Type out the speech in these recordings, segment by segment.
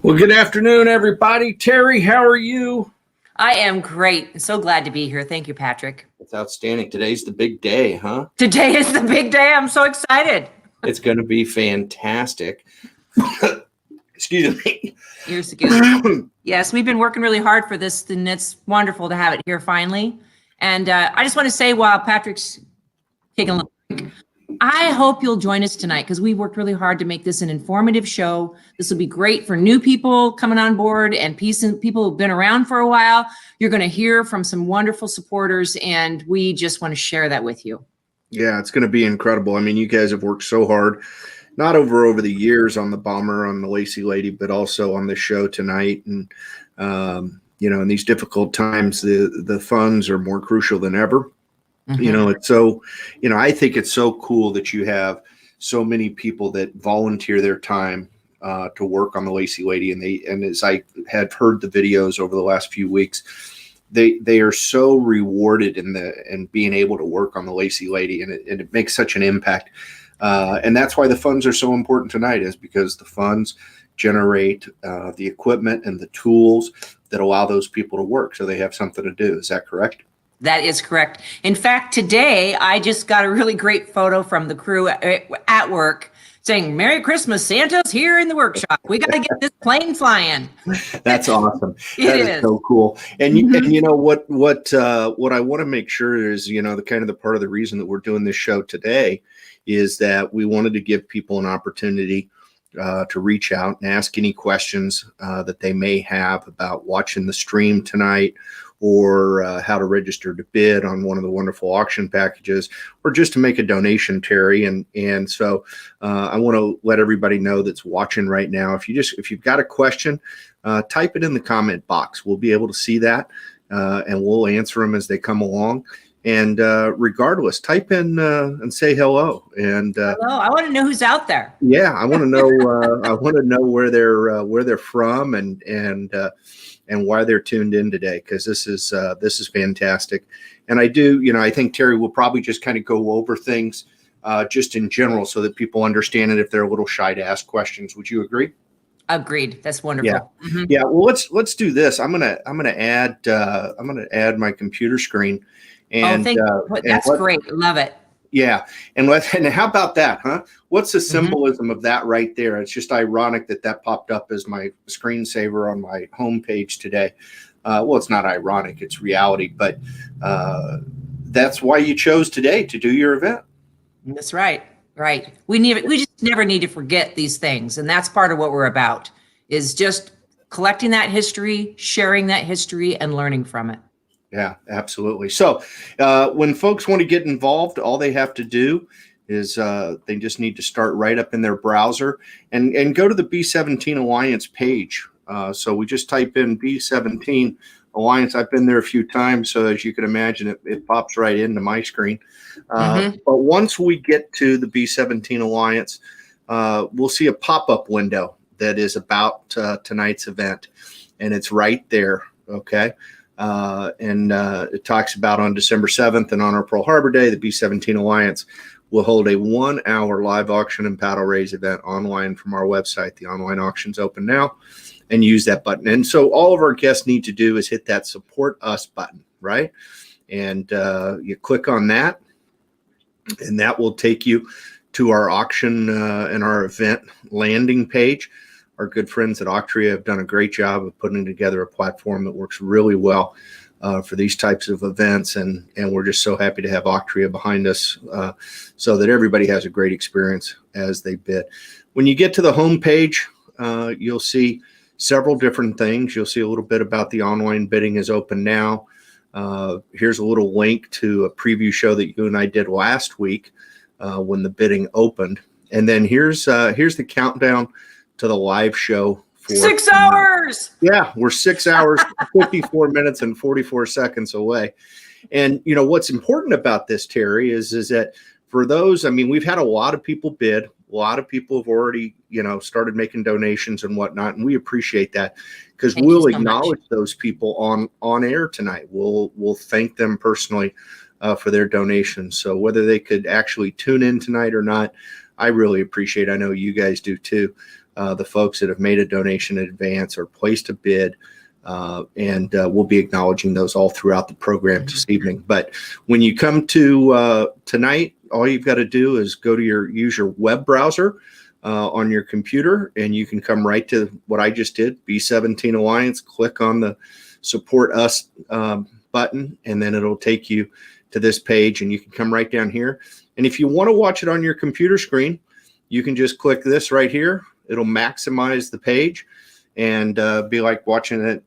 Well, good afternoon, everybody. Terry, how are you? I am great. So glad to be here. Thank you, Patrick. It's outstanding. Today's the big day, huh? Today is the big day. I'm so excited. It's going to be fantastic. Excuse me. You're so good. Yes, we've been working really hard for this, and it's wonderful to have it here finally. And I just want to say, while Patrick's taking a little break, I hope you'll join us tonight because we worked really hard to make this an informative show. This will be great for new people coming on board and people who've been around for a while. You're going to hear from some wonderful supporters, and we just want to share that with you. Yeah, it's going to be incredible. I mean, you guys have worked so hard, not over the years on the bomber, on the Lacy Lady, but also on the show tonight. And, in these difficult times, the funds are more crucial than ever. Mm-hmm. It's so, I think it's so cool that you have so many people that volunteer their time to work on the Lacy Lady. And as I had heard the videos over the last few weeks, they are so rewarded in being able to work on the Lacy Lady, and it makes such an impact. And that's why the funds are so important tonight, is because the funds generate the equipment and the tools that allow those people to work, so they have something to do. Is that correct? That is correct. In fact, today I just got a really great photo from the crew at work saying, "Merry Christmas, Santa's here in the workshop. We got to get this plane flying." That's awesome. It is so cool. And what I want to make sure is, the part of the reason that we're doing this show today is that we wanted to give people an opportunity to reach out and ask any questions that they may have about watching the stream tonight, or how to register to bid on one of the wonderful auction packages, or just to make a donation, Terry. And so I want to let everybody know that's watching right now, if you've got a question, type it in the comment box. We'll be able to see that, and we'll answer them as they come along. And regardless, type in and say hello. And hello, I want to know who's out there. Yeah, I want to know. I want to know where they're from and why they're tuned in today, because this is fantastic. And I think Terry will probably just kind of go over things just in general, so that people understand it if they're a little shy to ask questions. Would you agree? Agreed. That's wonderful. Yeah. Mm-hmm. Yeah. Well, let's do this. I'm gonna add my computer screen. And that's great. Love it. Yeah. And how about that, huh? What's the symbolism of that right there? It's just ironic that popped up as my screensaver on my homepage today. Well, it's not ironic, it's reality, but that's why you chose today to do your event. That's right. Right. We just never need to forget these things. And that's part of what we're about, is just collecting that history, sharing that history, and learning from it. Yeah, absolutely. So when folks want to get involved, all they have to do is they just need to start right up in their browser and go to the B-17 Alliance page. So we just type in B-17 Alliance. I've been there a few times, so as you can imagine, it pops right into my screen. But once we get to the B-17 Alliance, we'll see a pop-up window that is about tonight's event, and it's right there, okay? It talks about on December 7th and on our Pearl Harbor Day, the B-17 Alliance will hold a 1-hour live auction and paddle raise event online from our website. The online auction's open now, and use that button. And so all of our guests need to do is hit that support us button, right? And you click on that, and that will take you to our auction and our event landing page. Our good friends at Octria have done a great job of putting together a platform that works really well for these types of events. And we're just so happy to have Octria behind us so that everybody has a great experience as they bid. When you get to the home page, you'll see several different things. You'll see a little bit about the online bidding is open now. Here's a little link to a preview show that you and I did last week when the bidding opened. And then here's the countdown to the live show. 6 hours. Yeah, we're 6 hours, 54 minutes and 44 seconds away. And what's important about this, Terry, is that for those, I mean, we've had a lot of people bid. A lot of people have already, started making donations and whatnot, and we appreciate that, because we'll acknowledge those people on air tonight. We'll thank them personally for their donations. So whether they could actually tune in tonight or not, I really appreciate it. I know you guys do too. the folks that have made a donation in advance or placed a bid. And we'll be acknowledging those all throughout the program this evening. But when you come to tonight, all you've got to do is use your web browser on your computer, and you can come right to what I just did, B-17 Alliance, click on the Support Us button, and then it'll take you to this page, and you can come right down here. And if you want to watch it on your computer screen, you can just click this right here. It'll maximize the page and be like watching it,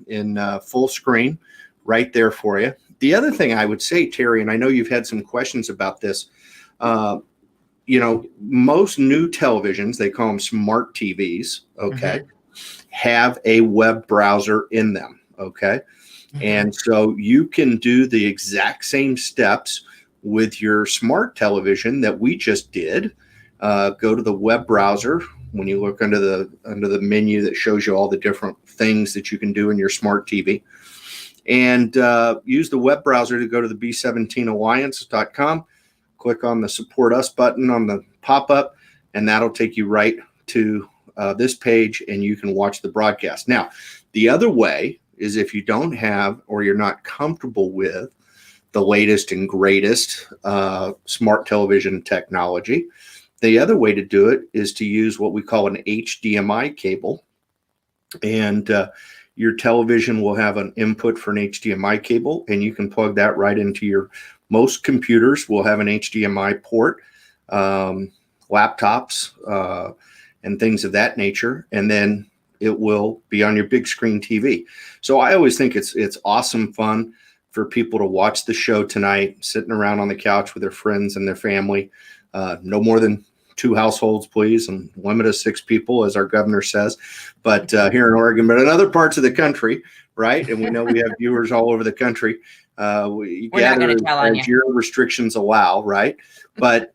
in full screen right there for you. The other thing I would say, Terry, and I know you've had some questions about this, most new televisions, they call them smart TVs, okay, have a web browser in them, okay? And so you can do the exact same steps with your smart television that we just did. Go to the web browser. When you look under the menu that shows you all the different things that you can do in your smart TV, and use the web browser to go to the B17alliance.com. Click on the Support Us button on the pop-up, and that'll take you right to this page, and you can watch the broadcast. Now, the other way is if you don't have or you're not comfortable with the latest and greatest smart television technology, the other way to do it is to use what we call an HDMI cable. And your television will have an input for an HDMI cable, and you can plug that right into most computers will have an HDMI port, laptops, and things of that nature. And then it will be on your big screen TV. So I always think it's awesome fun for people to watch the show tonight, sitting around on the couch with their friends and their family. No more than 2 households, please, and limit of 6 people, as our governor says. But here in Oregon, but in other parts of the country, right? And we know we have viewers all over the country. We gather as your restrictions allow, right? But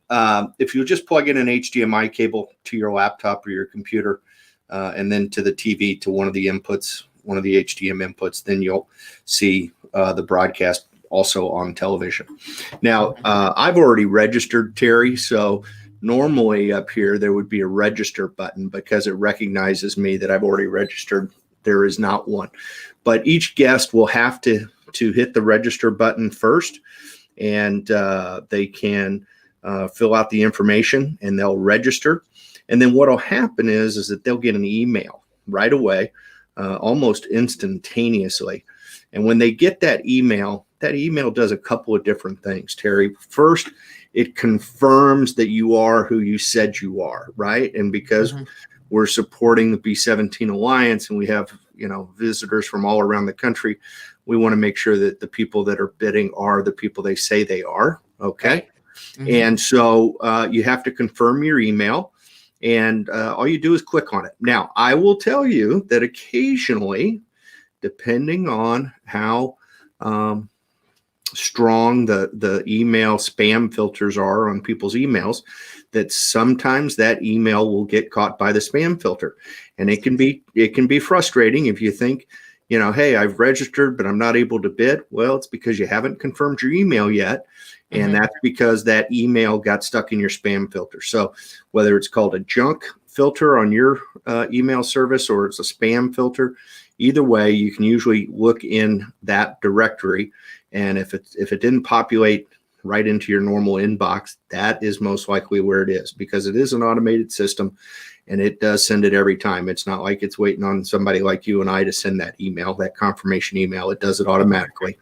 if you just plug in an HDMI cable to your laptop or your computer, and then to the TV to one of the inputs, one of the HDMI inputs, then you'll see the broadcast also on television. Now, I've already registered, Terry, so normally up here there would be a register button. Because it recognizes me that I've already registered, there is not one. But each guest will have to hit the register button first, and they can fill out the information and they'll register. And then what will happen is that they'll get an email right away, almost instantaneously. And when they get that email does a couple of different things, Terry. First, it confirms that you are who you said you are, right? And because we're supporting the B-17 Alliance and we have, visitors from all around the country, we want to make sure that the people that are bidding are the people they say they are, okay? And so you have to confirm your email. And all you do is click on it. Now, I will tell you that occasionally, depending on how strong the email spam filters are on people's emails, that sometimes that email will get caught by the spam filter. And it can be frustrating if you think, hey, I've registered, but I'm not able to bid. Well, it's because you haven't confirmed your email yet. And that's because that email got stuck in your spam filter. So whether it's called a junk filter on your email service or it's a spam filter, either way, you can usually look in that directory. And if it didn't populate right into your normal inbox, that is most likely where it is, because it is an automated system and it does send it every time. It's not like it's waiting on somebody like you and I to send that email, that confirmation email. It does it automatically.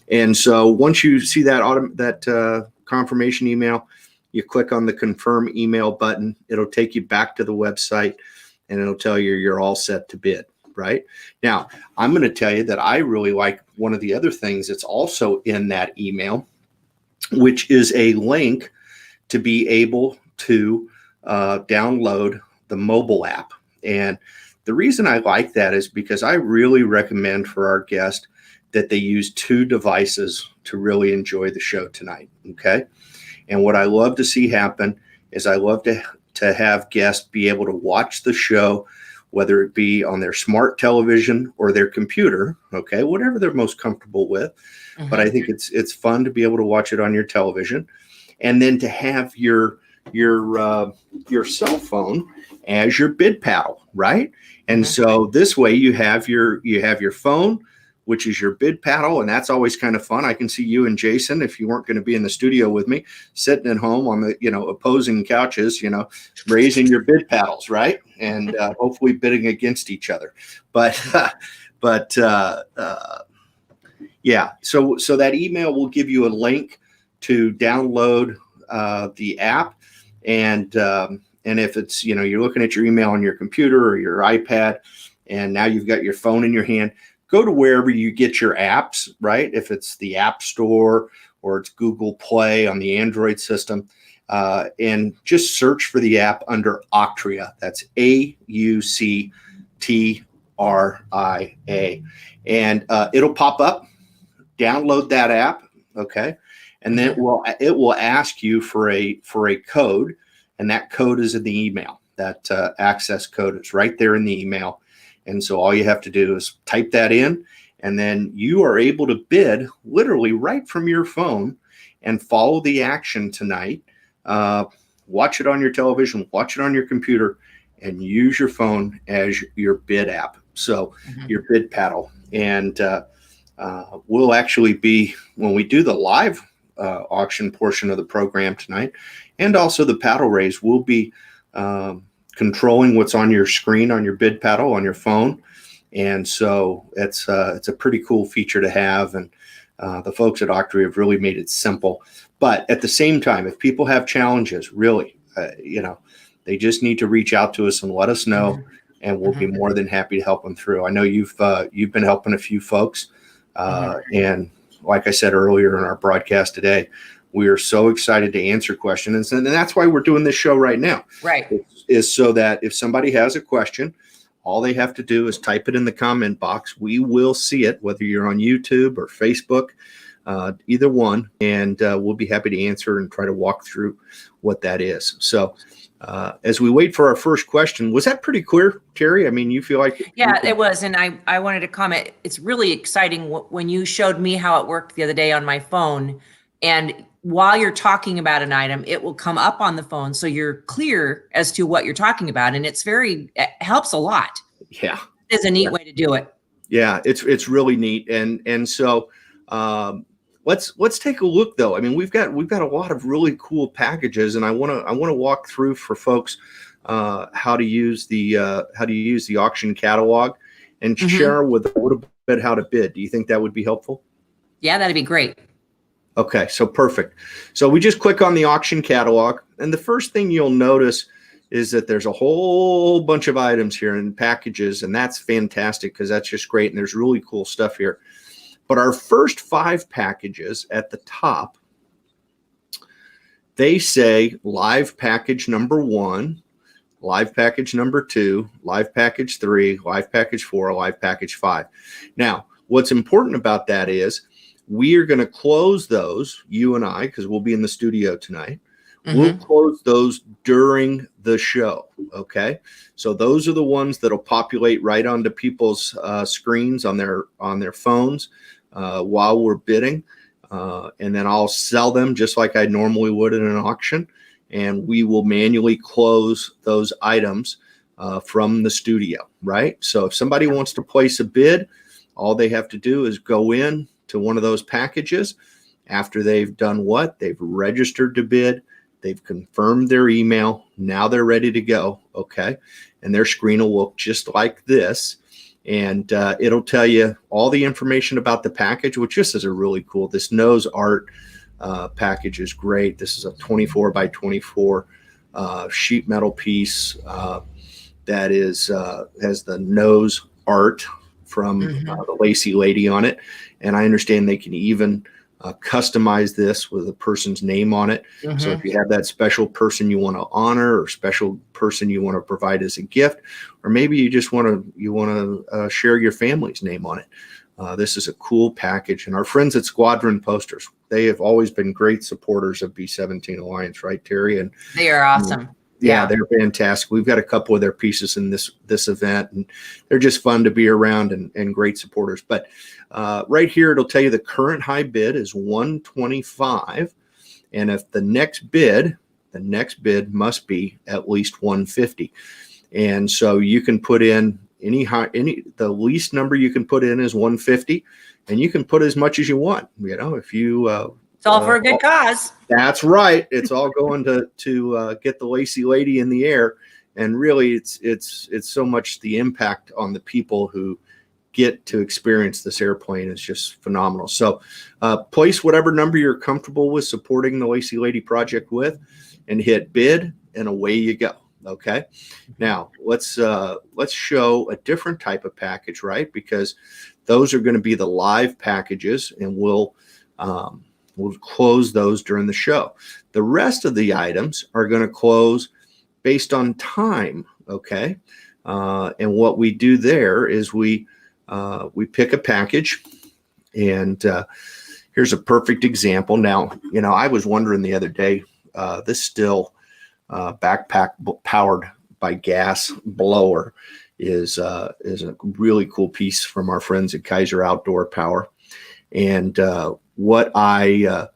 And so once you see that confirmation email, you click on the confirm email button. It'll take you back to the website and it'll tell you you're all set to bid. Right now, I'm going to tell you that I really like one of the other things that's also in that email, which is a link to be able to download the mobile app. And the reason I like that is because I really recommend for our guest that they use 2 devices to really enjoy the show tonight. Okay. And what I love to see happen is I love to have guests be able to watch the show, whether it be on their smart television or their computer, okay, whatever they're most comfortable with. But I think it's fun to be able to watch it on your television, and then to have your your cell phone as your bid paddle, right? And so this way you have your phone, which is your bid paddle, and that's always kind of fun. I can see you and Jason, if you weren't going to be in the studio with me, sitting at home on the opposing couches, raising your bid paddles, right? And hopefully bidding against each other. But yeah, so that email will give you a link to download the app, and if it's you're looking at your email on your computer or your iPad, and now you've got your phone in your hand, go to wherever you get your apps, right? If it's the App Store or it's Google Play on the Android system, and just search for the app under Octria. That's AUCTRIA, and it'll pop up. Download that app, okay, and then it will ask you for a code, and that code is in the email. That access code is right there in the email. And so all you have to do is type that in, and then you are able to bid literally right from your phone and follow the action tonight. Watch it on your television, watch it on your computer, and use your phone as your bid app. So your bid paddle. And we'll actually be, when we do the live auction portion of the program tonight, and also the paddle raise, we'll be controlling what's on your screen on your bid paddle on your phone. And so it's a pretty cool feature to have, and the folks at Octria have really made it simple. But at the same time, if people have challenges, really, they just need to reach out to us and let us know, and we'll be more than happy to help them through. I know you've been helping a few folks, and like I said earlier in our broadcast today, we are so excited to answer questions, and that's why we're doing this show right now. Right. Is so that if somebody has a question, all they have to do is type it in the comment box. We will see it, whether you're on YouTube or Facebook, either one, and we'll be happy to answer and try to walk through what that is. So as we wait for our first question, was that pretty clear, Terry? I mean, you feel like... Yeah, it was. And I wanted to comment. It's really exciting when you showed me how it worked the other day on my phone. And while you're talking about an item, it will come up on the phone, so you're clear as to what you're talking about. And it helps a lot. Yeah. It's a neat way to do it. Yeah, it's really neat. And so let's take a look, though. I mean, we've got a lot of really cool packages, and I want to walk through for folks how to use the auction catalog and share with a little bit how to bid. Do you think that would be helpful? Yeah, that'd be great. Okay, so perfect. So we just click on the auction catalog, and the first thing you'll notice is that there's a whole bunch of items here and packages, and that's fantastic because that's just great, and there's really cool stuff here. But our first 5 packages at the top, they say live package number 1, live package number 2, live package 3, live package 4, live package 5. Now, what's important about that is we are going to close those, you and I, because we'll be in the studio tonight. We'll close those during the show, okay? So those are the ones that'll populate right onto people's screens on their phones while we're bidding, and then I'll sell them just like I normally would in an auction, and we will manually close those items from the studio, right? So if somebody wants to place a bid, all they have to do is go in to one of those packages. After they've done what? They've registered to bid. They've confirmed their email. Now they're ready to go. Okay. And their screen will look just like this. And it'll tell you all the information about the package, which just is a really cool. This nose art package is great. This is a 24 by 24 sheet metal piece that is has the nose art from the Lacey lady on it. And I understand they can even customize this with a person's name on it. So if you have that special person you want to honor, or special person you want to provide as a gift, or maybe you just want to share your family's name on it, this is a cool package. And our friends at Squadron Posters, they have always been great supporters of B-17 Alliance, right, Terry? And they are awesome. Yeah, they're fantastic. We've got a couple of their pieces in this event, and they're just fun to be around and great supporters. But right here, it'll tell you the current high bid is $125, and if the next bid the next bid must be at least 150. And so you can put in the least number you can put in is 150, and you can put as much as you want. You know, if you it's all for a good cause. That's right. It's all going to get the Lacy Lady in the air, and really, it's so much the impact on the people who get to experience this airplane is just phenomenal. So, place whatever number you're comfortable with supporting the Lacy Lady project with, and hit bid, and away you go. Okay. Now let's show a different type of package, right? Because those are going to be the live packages, and we'll close those during the show. The rest of the items are going to close based on time. Okay. And what we do there is we pick a package, and here's a perfect example. Now, you know, I was wondering the other day, this still backpack powered by gas blower is a really cool piece from our friends at Kaiser Outdoor Power. And what I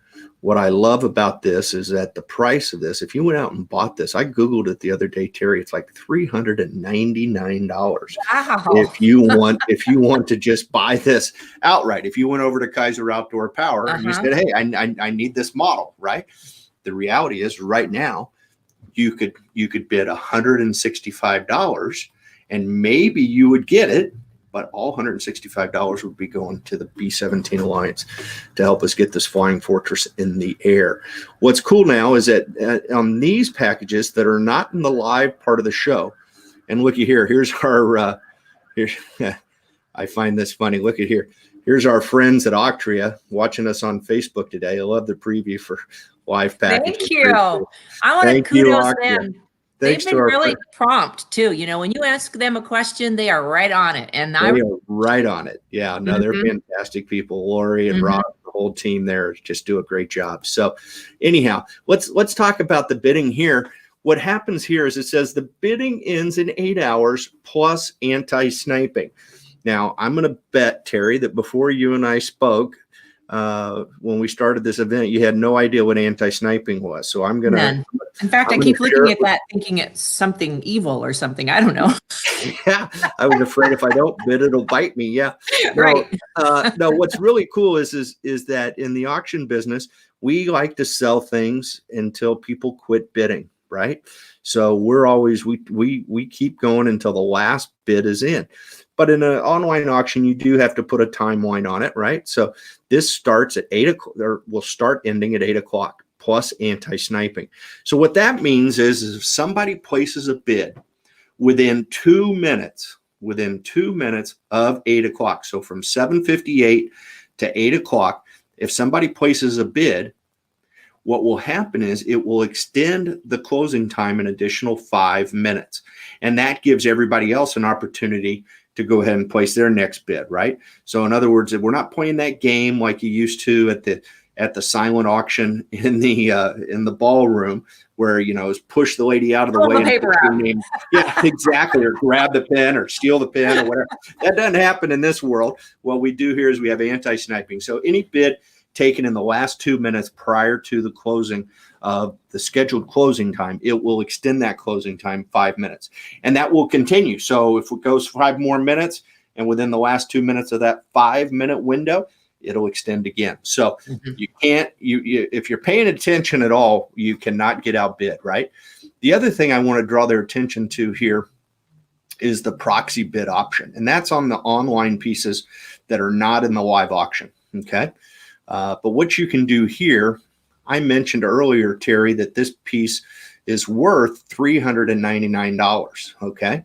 love about this is that the price of this, if you went out and bought this, I Googled it the other day, Terry, it's like $399. Wow. If you want to just buy this outright, if you went over to Kaiser Outdoor Power and you said, hey, I need this model, right? The reality is right now, you could bid $165, and maybe you would get it, but all $165 would be going to the B-17 Alliance to help us get this flying fortress in the air. What's cool now is that on these packages that are not in the live part of the show, and looky here, here's our I find this funny. Look at here. Here's our friends at Octria watching us on Facebook today. I love the preview for live packages. Thank you. I want to kudos them. They've been really prompt too. You know, when you ask them a question, they are right on it. And they are right on it. Yeah, no, they're fantastic people. Lori and Rob, the whole team there just do a great job. So anyhow, let's talk about the bidding here. What happens here is it says the bidding ends in 8 hours plus anti-sniping. Now, I'm going to bet, Terry, that before you and I spoke, when we started this event, you had no idea what anti-sniping was. So I'm going to. In fact, I keep looking at that thinking it's something evil or something. I don't know. Yeah, I was afraid if I don't bid, it'll bite me. Yeah. Right. No, what's really cool is that in the auction business, we like to sell things until people quit bidding, right? So we're always, we keep going until the last bid is in. But in an online auction, you do have to put a timeline on it, right? So this starts at 8 o'clock, or will start ending at 8 o'clock plus anti-sniping. So what that means is if somebody places a bid within 2 minutes of 8 o'clock, so from 7:58 to 8 o'clock, if somebody places a bid, what will happen is it will extend the closing time an additional 5 minutes. And that gives everybody else an opportunity to go ahead and place their next bid, right? So in other words, we're not playing that game like you used to at the silent auction in the ballroom where, you know, is push the lady out of the way. The paper out. Yeah, exactly. Or grab the pen or steal the pen or whatever. That doesn't happen in this world. What we do here is we have anti-sniping. So any bid taken in the last 2 minutes prior to the closing of the scheduled closing time, it will extend that closing time 5 minutes, and that will continue. So if it goes 5 more minutes and within the last 2 minutes of that 5 minute window, it'll extend again. So you can't, if you're paying attention at all, you cannot get outbid, right? The other thing I want to draw their attention to here is the proxy bid option, and that's on the online pieces that are not in the live auction. Okay. But what you can do here, I mentioned earlier, Terry, that this piece is worth $399. Okay.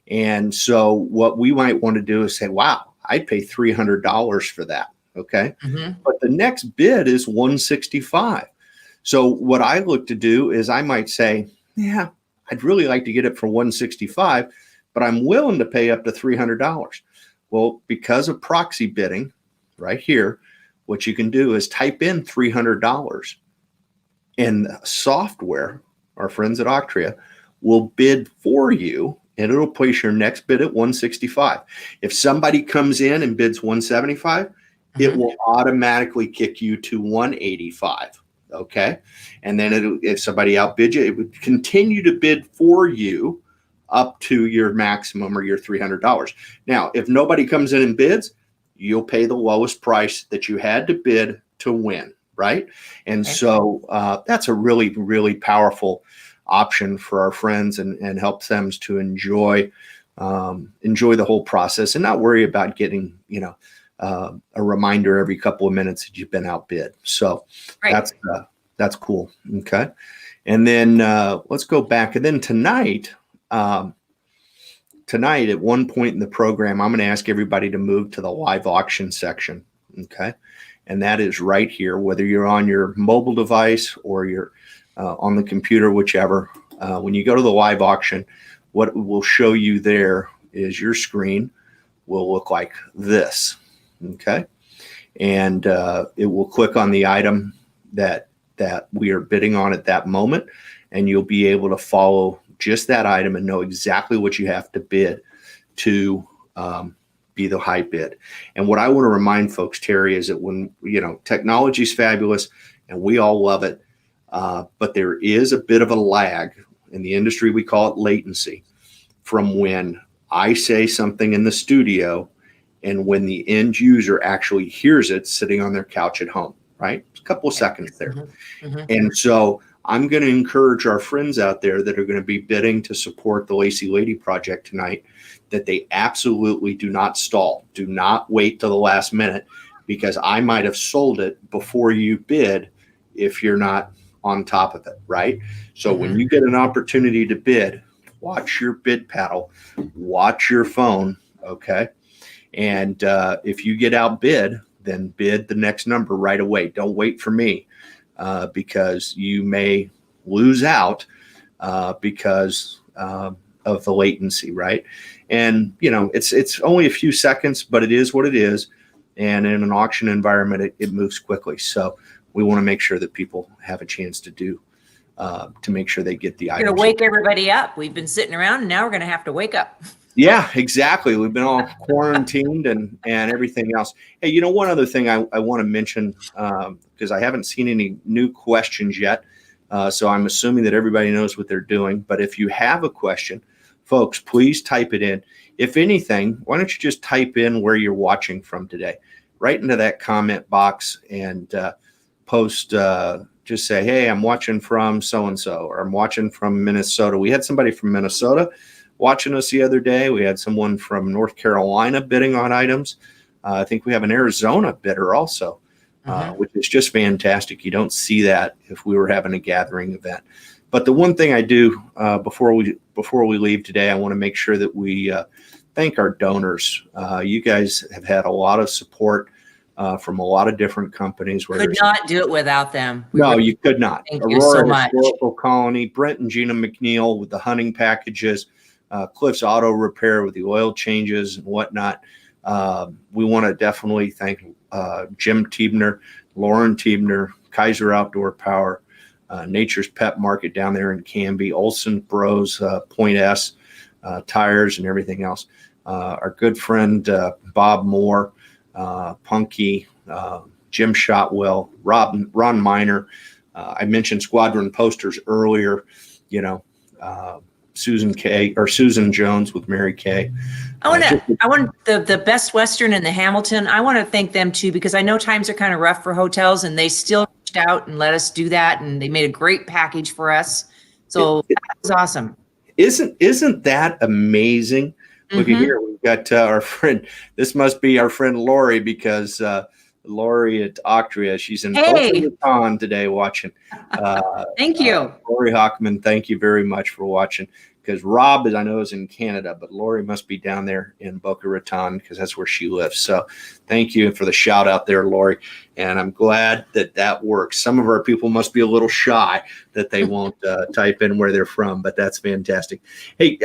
And so what we might want to do is say, wow, I'd pay $300 for that. Okay. But the next bid is $165. So what I look to do is I might say, yeah, I'd really like to get it for $165, but I'm willing to pay up to $300. Well, because of proxy bidding right here, what you can do is type in $300 and software, our friends at Octria, will bid for you and it'll place your next bid at $165. If somebody comes in and bids $175, it will automatically kick you to $185. Okay. And then if somebody outbid you, it would continue to bid for you up to your maximum or your $300. Now, if nobody comes in and bids, you'll pay the lowest price that you had to bid to win, right? And Okay. so that's a really, really powerful option for our friends and helps them to enjoy the whole process and not worry about getting, a reminder every couple of minutes that you've been outbid. So Right. that's cool. Okay. And then let's go back. And then tonight at one point in the program, I'm going to ask everybody to move to the live auction section. Okay. And that is right here, whether you're on your mobile device or you're on the computer, whichever. When you go to the live auction, what will show you there is your screen will look like this. Okay. And it will click on the item that we are bidding on at that moment, and you'll be able to follow just that item and know exactly what you have to bid to be the high bid. And what I want to remind folks, Terry, is that when, technology is fabulous and we all love it, but there is a bit of a lag in the industry. We call it latency from when I say something in the studio and when the end user actually hears it sitting on their couch at home, right? A couple of seconds there. Mm-hmm. Mm-hmm. And so I'm going to encourage our friends out there that are going to be bidding to support the Lacey Lady Project tonight that they absolutely do not stall. Do not wait till the last minute, because I might have sold it before you bid if you're not on top of it, right? So when you get an opportunity to bid, watch your bid paddle, watch your phone, okay? And if you get outbid, then bid the next number right away. Don't wait for me because you may lose out because of the latency, right? And it's only a few seconds, but it is what it is. And in an auction environment, it moves quickly. So we want to make sure that people have a chance to make sure they get the items. We're going to wake everybody up. We've been sitting around, and now we're going to have to wake up. Yeah, exactly. We've been all quarantined and everything else. Hey, one other thing I want to mention, because I haven't seen any new questions yet. So I'm assuming that everybody knows what they're doing. But if you have a question, folks, please type it in. If anything, why don't you just type in where you're watching from today, right into that comment box, and post, just say, hey, I'm watching from so-and-so, or I'm watching from Minnesota. We had somebody from Minnesota watching us the other day. We had someone from North Carolina bidding on items. I think we have an Arizona bidder also, which is just fantastic. You don't see that if we were having a gathering event. But the one thing I do before we leave today, I want to make sure that we thank our donors. You guys have had a lot of support from a lot of different companies. Could not do it without them. No, you could not. Thank you so much. Historical Colony, Brent and Gina McNeil with the hunting packages, Cliff's Auto Repair with the oil changes and whatnot. We want to definitely thank Jim Tiebner, Lauren Tiebner, Kaiser Outdoor Power, Nature's Pet Market down there in Canby, Olson Bros, Point S, Tires and everything else. Our good friend Bob Moore, Punky, Jim Shotwell, Ron Miner. I mentioned Squadron Posters earlier, Susan Jones with Mary Kay. I want the Best Western and the Hamilton. I want to thank them too, because I know times are kind of rough for hotels, and they still reached out and let us do that, and they made a great package for us. So that was awesome. Isn't that amazing? Look at here, we've got our friend. This must be our friend Lori, because Lori at Octria, she's in Boca Raton today watching. Thank you, Lori Hockman. Thank you very much for watching. Because Rob, I know, is in Canada, but Lori must be down there in Boca Raton because that's where she lives. So thank you for the shout out there, Lori. And I'm glad that works. Some of our people must be a little shy that they won't type in where they're from, but that's fantastic. Hey,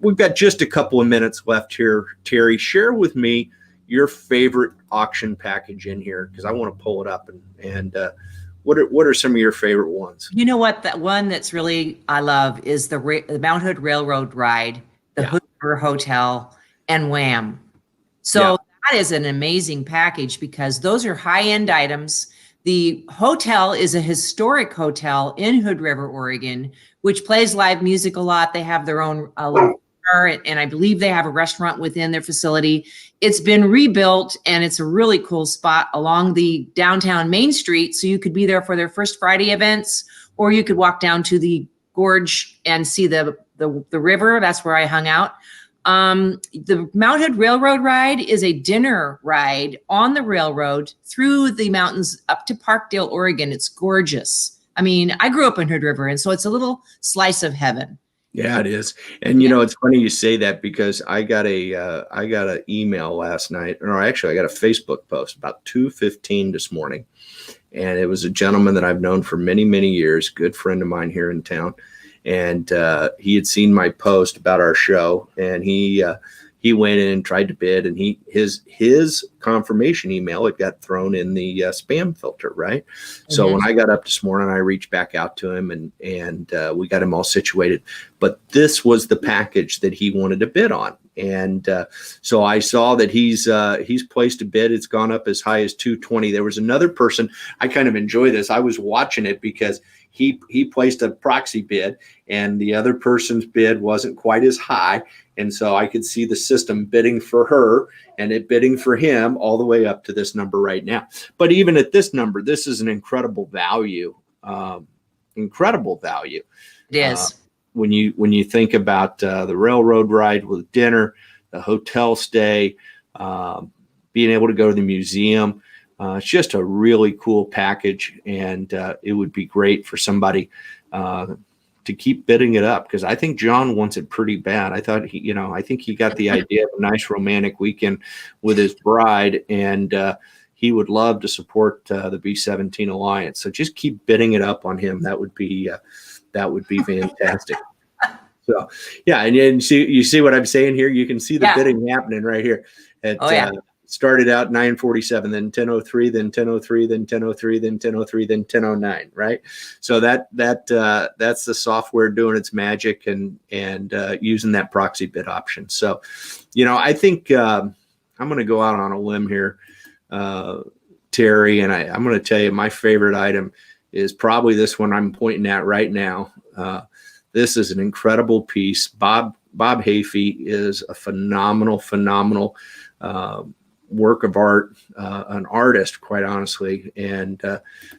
we've got just a couple of minutes left here. Terry, share with me your favorite auction package in here, because I want to pull it up and what are some of your favorite ones? You know what? That one that's really I love is the Mount Hood Railroad ride, the Hood River Hotel, and Wham. So that is an amazing package, because those are high-end items The hotel is a historic hotel in Hood River, Oregon, which plays live music a lot. They have their own little bar, and I believe they have a restaurant within their facility. It's been rebuilt, and it's a really cool spot along the downtown Main Street. So you could be there for their First Friday events, or you could walk down to the gorge and see the river. That's where I hung out. The Mount Hood Railroad ride is a dinner ride on the railroad through the mountains up to Parkdale, Oregon. It's gorgeous. I mean, I grew up in Hood River, and so it's a little slice of heaven. Yeah, it is. And you know, it's funny you say that, because I got an email last night, or actually I got a Facebook post about 2:15 this morning. And it was a gentleman that I've known for many, many years, good friend of mine here in town. And he had seen my post about our show, and he went in and tried to bid, and his confirmation email, it got thrown in the spam filter, right? Mm-hmm. So when I got up this morning, I reached back out to him, and we got him all situated. But this was the package that he wanted to bid on, and so I saw that he's placed a bid. It's gone up as high as $220. There was another person. I kind of enjoy this. I was watching it because he placed a proxy bid, and the other person's bid wasn't quite as high. And so I could see the system bidding for her and it bidding for him all the way up to this number right now. But even at this number, this is an incredible value. Incredible value. It is. When you think about the railroad ride with dinner, the hotel stay, being able to go to the museum, it's just a really cool package, and it would be great for somebody to keep bidding it up, because I think John wants it pretty bad. I think he got the idea of a nice romantic weekend with his bride, and he would love to support the B-17 Alliance. So just keep bidding it up on him. That would be fantastic. So yeah, and you see what I'm saying here. You can see the bidding happening right here. Started out 947, then 1003, then 1003, then 1003, then 1003, then 1009, right? So that's the software doing its magic and using that proxy bid option. So, I think I'm going to go out on a limb here, Terry, and I'm going to tell you my favorite item is probably this one I'm pointing at right now. This is an incredible piece. Bob Hafey is a phenomenal work of art, an artist, quite honestly. And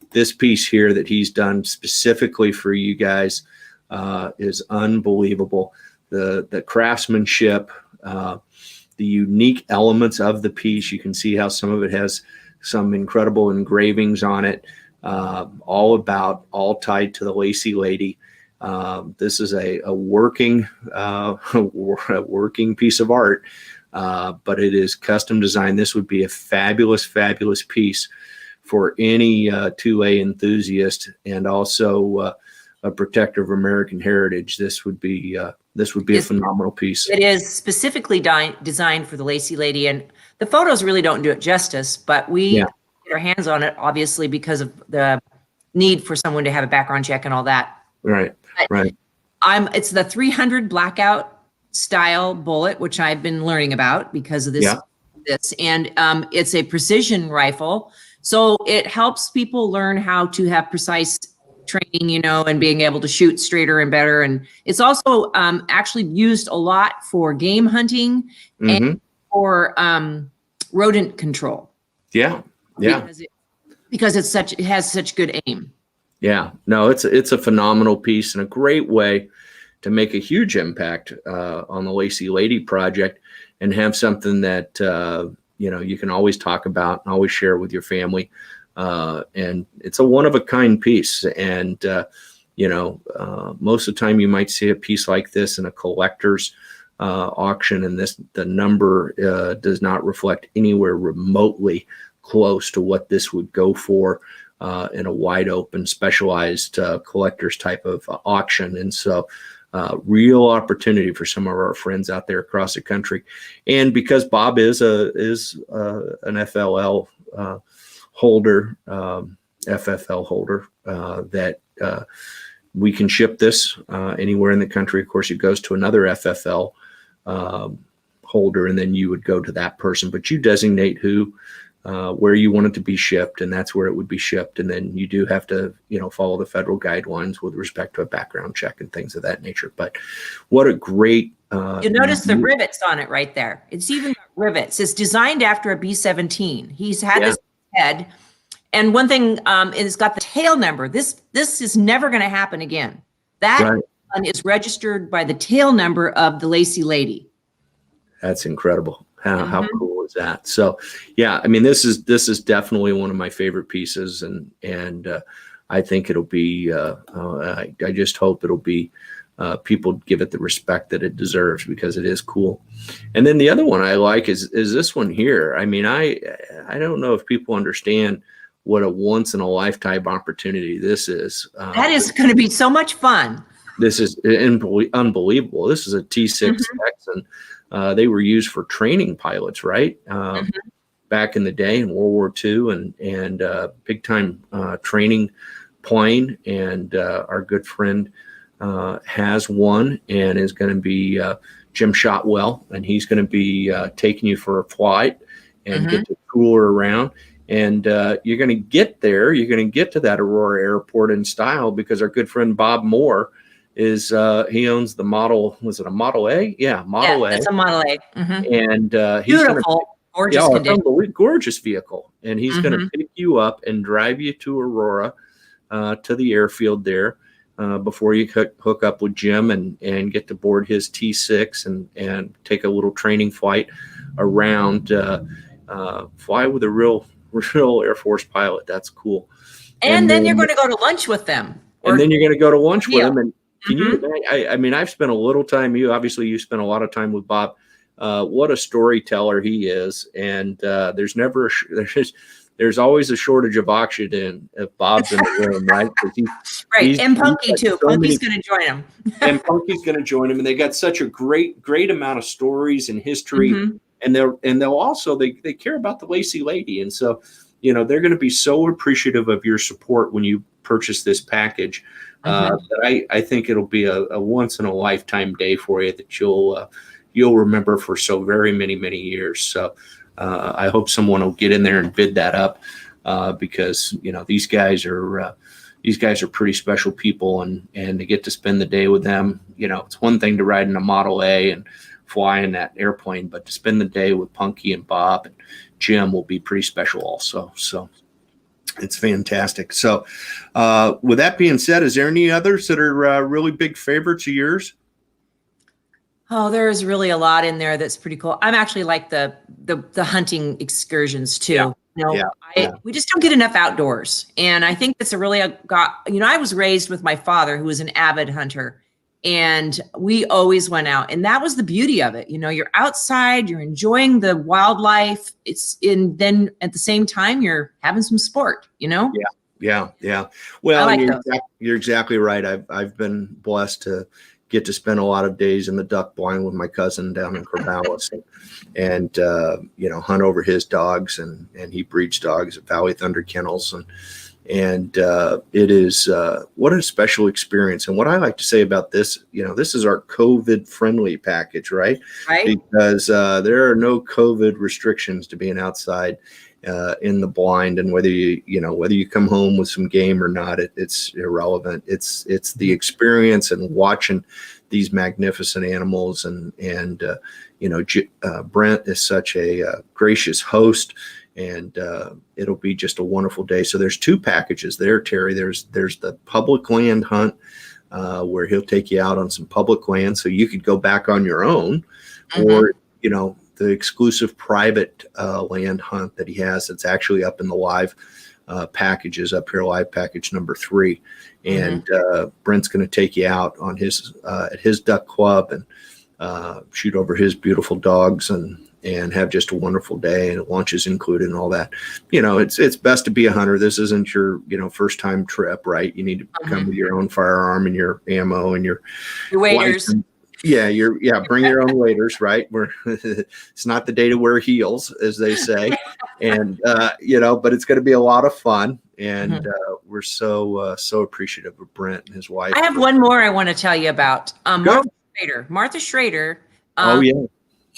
this piece here that he's done specifically for you guys is unbelievable. The craftsmanship, the unique elements of the piece. You can see how some of it has some incredible engravings on it, all tied to the Lacy Lady. This is a working piece of art. But it is custom designed. This would be a fabulous piece for any 2A enthusiast, and also a protector of American heritage. This would be a phenomenal piece. It is specifically designed for the Lacy Lady, and the photos really don't do it justice, but we get our hands on it, obviously, because of the need for someone to have a background check and all that. Right. It's the 300 blackout style bullet, which I've been learning about because of this. And it's a precision rifle. So it helps people learn how to have precise training, and being able to shoot straighter and better. And it's also actually used a lot for game hunting and for rodent control. Yeah. Because it has such good aim. Yeah, no, it's a phenomenal piece and a great way to make a huge impact on the Lacy Lady project, and have something that you can always talk about and always share with your family. And it's a one-of-a-kind piece. And most of the time you might see a piece like this in a collector's auction, and the number does not reflect anywhere remotely close to what this would go for in a wide open, specialized collector's type of auction. And so real opportunity for some of our friends out there across the country. And because Bob is an FLL holder, FFL holder, that we can ship this anywhere in the country. Of course, it goes to another FFL holder, and then you would go to that person, but you designate who where you want it to be shipped, and that's where it would be shipped. And then you do have to, follow the federal guidelines with respect to a background check and things of that nature. But what a great you notice the rivets on it right there. It's even got rivets. It's designed after a B-17. He's had this head. And one thing, it's got the tail number. This is never going to happen again. That one is registered by the tail number of the Lacy Lady. That's incredible. How cool is that? So, yeah, I mean, this is definitely one of my favorite pieces, and I think it'll be. I just hope it'll be. People give it the respect that it deserves, because it is cool. And then the other one I like is this one here. I mean, I don't know if people understand what a once in a lifetime opportunity this is. That is going to be so much fun. This is unbelievable. This is a T6 Texan. They were used for training pilots, right? Back in the day in World War II, and big time training plane. And our good friend has one, and is going to be Jim Shotwell, and he's going to be taking you for a flight and get to tour around. And you're going to get there. You're going to get to that Aurora Airport in style, because our good friend Bob Moore is he owns the model. Was it a Model A? Yeah, Model A. It's a Model A. And he's beautiful, gorgeous condition. Gorgeous vehicle. And he's going to pick you up and drive you to Aurora, to the airfield there, before you hook up with Jim and get to board his T6 and take a little training flight around. Fly with a real Air Force pilot. That's cool. And then you're going to go to lunch with them. And then you're going to go to lunch with them. And can you? I mean, I've spent a little time. You spent a lot of time with Bob. What a storyteller he is. And there's always a shortage of oxygen if Bob's in the room, right? Right. And Punky too. Punky's going to join him. And Punky's going to join him. And they got such a great amount of stories and history. And they'll also they care about the Lacy Lady. And so, they're going to be so appreciative of your support when you purchase this package. That I think it'll be a once in a lifetime day for you that you'll remember for so very many years. So I hope someone will get in there and bid that up, because these guys are pretty special people, and to get to spend the day with them. It's one thing to ride in a Model A and fly in that airplane, but to spend the day with Punky and Bob and Jim will be pretty special also. So it's fantastic. So with that being said, is there any others that are really big favorites of yours? Oh, there's really a lot in there that's pretty cool. I'm actually like the hunting excursions too. We just don't get enough outdoors. And I think that's I was raised with my father, who was an avid hunter, and we always went out, and that was the beauty of it. You're outside, you're enjoying the wildlife. Then at the same time, you're having some sport, Yeah. Well, like you're exactly right. I've been blessed to get to spend a lot of days in the duck blind with my cousin down in Corvallis, and hunt over his dogs, and he breeds dogs at Valley Thunder Kennels, and it is what a special experience. And what I like to say about this, this is our COVID friendly package, right? Because there are no COVID restrictions to being outside in the blind, and whether you come home with some game or not, it's irrelevant. It's the experience and watching these magnificent animals, and Brent is such a gracious host, and it'll be just a wonderful day. So there's two packages there, Terry. There's the public land hunt, where he'll take you out on some public land, so you could go back on your own, or the exclusive private land hunt that he has that's actually up in the live packages up here, live package number 3. And Brent's going to take you out on his at his duck club and shoot over his beautiful dogs and have just a wonderful day, and lunch is included and all that. It's best to be a hunter. This isn't your first time trip, right? You need to come with your own firearm and your ammo and your waders. License. Bring your own waders, right? It's not the day to wear heels, as they say. And but it's going to be a lot of fun, and we're so appreciative of Brent and his wife. I have one more I want to tell you about. Martha Schrader.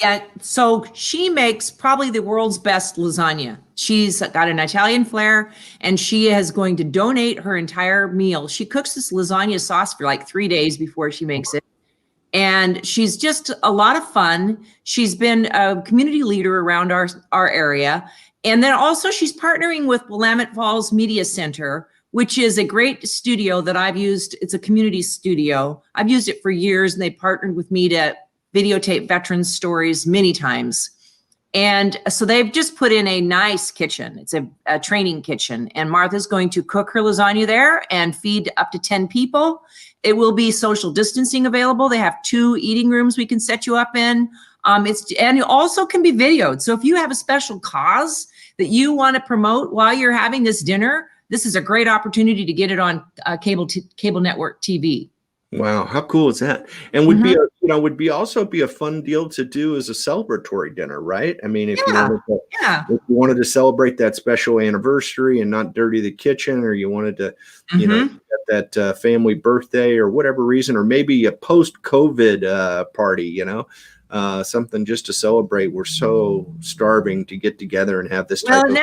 Yeah, so she makes probably the world's best lasagna. She's got an Italian flair, and she is going to donate her entire meal. She cooks this lasagna sauce for like 3 days before she makes it. And she's just a lot of fun. She's been a community leader around our area. And then also she's partnering with Willamette Falls Media Center, which is a great studio that I've used. It's a community studio. I've used it for years, and they partnered with me to videotape veterans' stories many times. And so they've just put in a nice kitchen. It's a training kitchen. And Martha's going to cook her lasagna there and feed up to 10 people. It will be social distancing available. They have 2 eating rooms we can set you up in. And it also can be videoed. So if you have a special cause that you want to promote while you're having this dinner, this is a great opportunity to get it on cable network TV. Wow, how cool is that? And would be also be a fun deal to do as a celebratory dinner, right? I mean, if you wanted to celebrate that special anniversary and not dirty the kitchen, or you wanted to, get that family birthday or whatever reason, or maybe a post-COVID party, something just to celebrate. We're so starving to get together and have this type of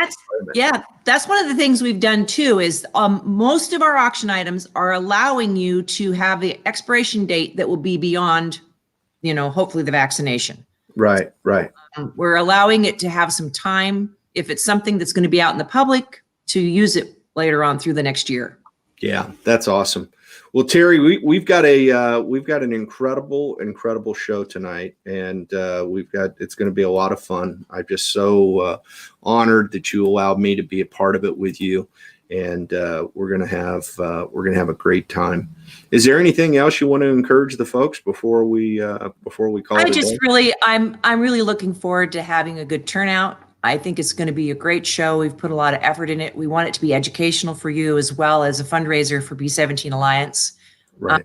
that's one of the things we've done too, is most of our auction items are allowing you to have the expiration date that will be beyond, hopefully the vaccination. Right. We're allowing it to have some time, if it's something that's going to be out in the public, to use it later on through the next year. Yeah, that's awesome. Well, Terry, we've got an incredible show tonight, and it's going to be a lot of fun. I'm just so honored that you allowed me to be a part of it with you, and we're going to have a great time. Is there anything else you want to encourage the folks before we call it a day? I'm really looking forward to having a good turnout. I think it's going to be a great show. We've put a lot of effort in it. We want it to be educational for you, as well as a fundraiser for B-17 Alliance. Right.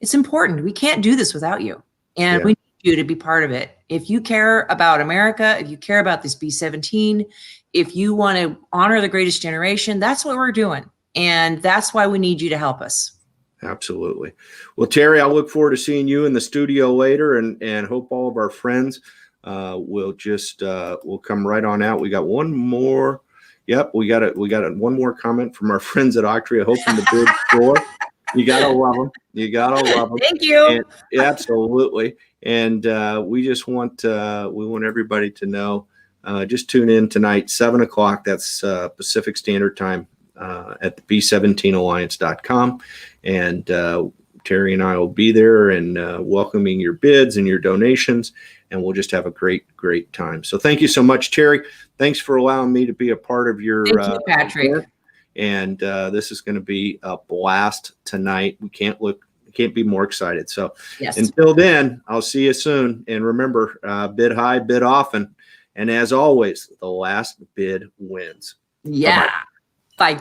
It's important. We can't do this without you. And we need you to be part of it. If you care about America, if you care about this B-17, if you want to honor the greatest generation, that's what we're doing. And that's why we need you to help us. Absolutely. Well, Terry, I look forward to seeing you in the studio later, and hope all of our friends we'll come right on out. We got one more. Yep, we got one more comment from our friends at Octree. I hope in the bid store. You gotta love them. Thank you. Absolutely. And we just want everybody to know. Just tune in tonight, 7:00. That's Pacific Standard Time at the B17alliance.com, and Terry and I will be there and welcoming your bids and your donations. And we'll just have a great time. So thank you so much, Terry. Thanks for allowing me to be a part of your Thank you, Patrick. event. And this is going to be a blast tonight. We can't be more excited. So Until then, I'll see you soon. And remember, bid high, bid often. And as always, the last bid wins. Yeah. Bye.